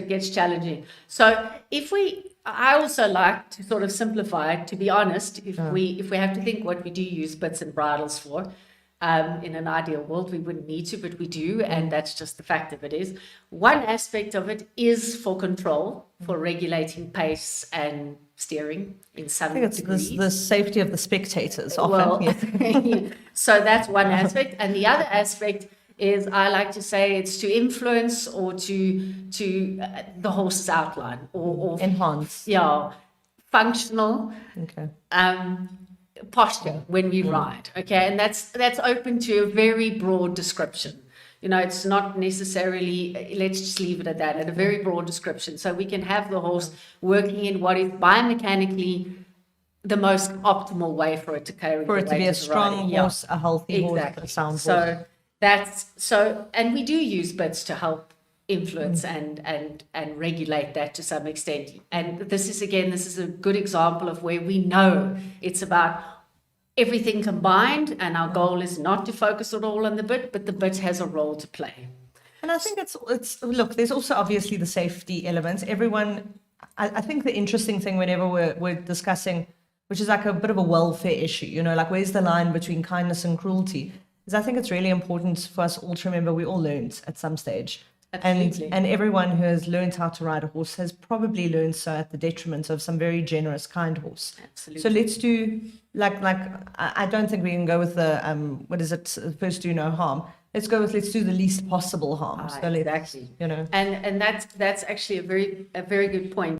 it gets challenging. So I also like to sort of simplify it. To be honest, if we have to think what we do use bits and bridles for, in an ideal world we wouldn't need to, but we do, and that's just the fact of it is. One aspect of it is for control, for regulating pace and steering in some I think it's the safety of the spectators often. Well, yes. so that's one aspect, and the other aspect is, I like to say, it's to influence or to the horse's outline or Enhance. Yeah, functional. Okay. Posture when we ride, okay, and that's open to a very broad description. It's not necessarily, let's just leave it at that, at a very broad description, so we can have the horse working in what is biomechanically the most optimal way for it to carry, for it to be a strong horse, a healthy horse, a sound horse. So and we do use bits to help influence and regulate that to some extent. And this is a good example of where we know it's about everything combined, and our goal is not to focus it all on the bit, but the bit has a role to play. And I think it's look, there's also obviously the safety elements. I think the interesting thing whenever we're discussing, which is like a bit of a welfare issue, like where's the line between kindness and cruelty, is I think it's really important for us all to remember we all learned at some stage. Absolutely. And everyone who has learned how to ride a horse has probably learned so at the detriment of some very generous, kind horse. Absolutely. So let's do like I don't think we can go with the first do no harm. Let's do the least possible harm. So exactly. And that's actually a very good point.